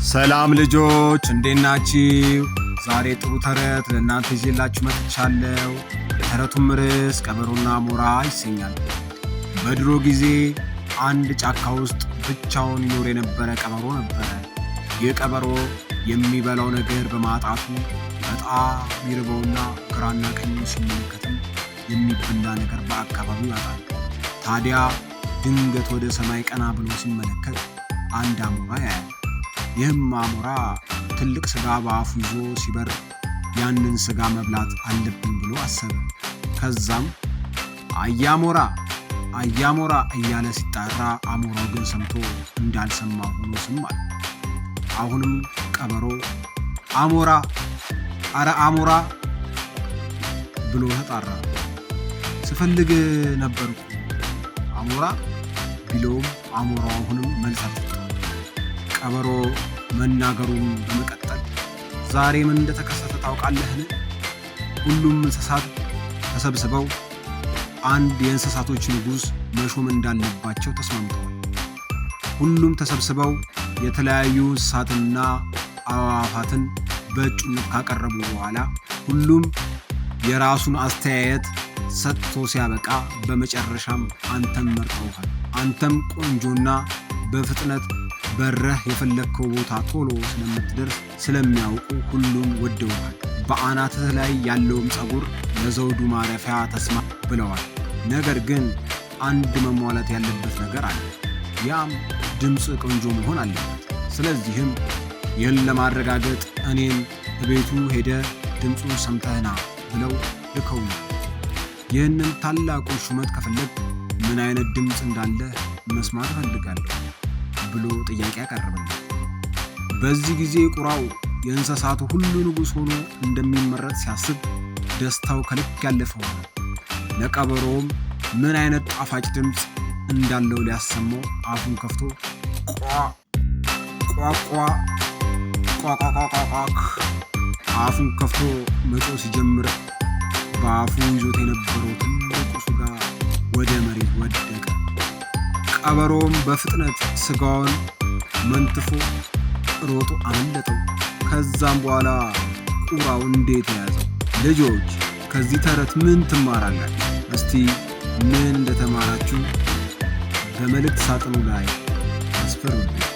ሰላም ልጆች እንዴት ናችሁ? ዛሬ ጥሩ ተረት ለእናንተ ይዤላችሁ መጥቻለሁ። የተረቱም ርዕስ ቀበሮና አሞራ ይሰኛል። በድሮ ጊዜ አንድ ጫካ ውስጥ ብቻውን ይኖር የነበረ ቀበሮ ነበረ። ይህ ቀበሮ የሚበላው ነገር በማጣቱ በጣም ይርበውና ግራና ቀኝ ሲመለከትም የሚበላ ነገር በአካባቢው ያጣል። ታዲያ ድንገት ወደ ሰማይ ቀና ብሎ ሲመለከት አንድ አሞራ ያያል። ይህም አሞራ ትልቅ ስጋ በአፉ ይዞ ሲበር ያንን ስጋ መብላት አለብኝ ብሎ አሰበ። ከዛም አያሞራ አያሞራ እያለ ሲጣራ አሞራው ግን ሰምቶ እንዳልሰማ ሆኖ ዝም አለ። አሁንም ቀበሮ አሞራ አረ አሞራ ብሎ ተጣራ። ስፈልግ ነበርኩ አሞራ ቢለውም አሞራው አሁንም መልስ አልሰጠም። ቀበሮ መናገሩን በመቀጠል ዛሬ ምን እንደተከሰተ ታውቃለህን? ሁሉም እንስሳት ተሰብስበው አንድ የእንስሳቶች ንጉሥ መሾም እንዳለባቸው ተስማምተዋል። ሁሉም ተሰብስበው የተለያዩ እንስሳትና አዕዋፋትን በእጩነት ካቀረቡ በኋላ ሁሉም የራሱን አስተያየት ሰጥቶ ሲያበቃ በመጨረሻም አንተም መርጠውሃል። አንተም ቆንጆና በፍጥነት በረህ የፈለግከው ቦታ ቶሎ ስለምትደርስ ስለሚያውቁ ሁሉም ወደውሃል። በአናትህ ላይ ያለውም ፀጉር ለዘውዱ ማረፊያ ተስማ ብለዋል። ነገር ግን አንድ መሟላት ያለበት ነገር አለ። ያም ድምፅ ቆንጆ መሆን አለበት። ስለዚህም ይህን ለማረጋገጥ እኔን እቤቱ ሄደ ድምፁን ሰምተህና ብለው ልከውኛል። ይህንን ታላቁን ሹመት ከፈለግ ምን አይነት ድምፅ እንዳለ መስማት እፈልጋለሁ ብሎ ጥያቄ ያቀርብልኝ። በዚህ ጊዜ ቁራው የእንስሳቱ ሁሉ ንጉሥ ሆኖ እንደሚመረጥ ሲያስብ ደስታው ከልክ ያለፈ ሆነ። ለቀበሮውም ምን አይነት ጣፋጭ ድምፅ እንዳለው ሊያሰማው አፉን ከፍቶ ቋቋቋቋቋቋ አፉን ከፍቶ መጮህ ሲጀምር በአፉ ይዞት የነበረው ትልቁ ስጋ ወደ መሬት ወደቀ። ቀበሮውም በፍጥነት ስጋውን መንትፎ ሮጦ አመለጠው። ከዛም በኋላ ቁራው እንዴት ያዘው? ልጆች ከዚህ ተረት ምን ትማራላችሁ? እስቲ ምን እንደተማራችሁ በመልእክት ሳጥኑ ላይ አስፍሩልኝ።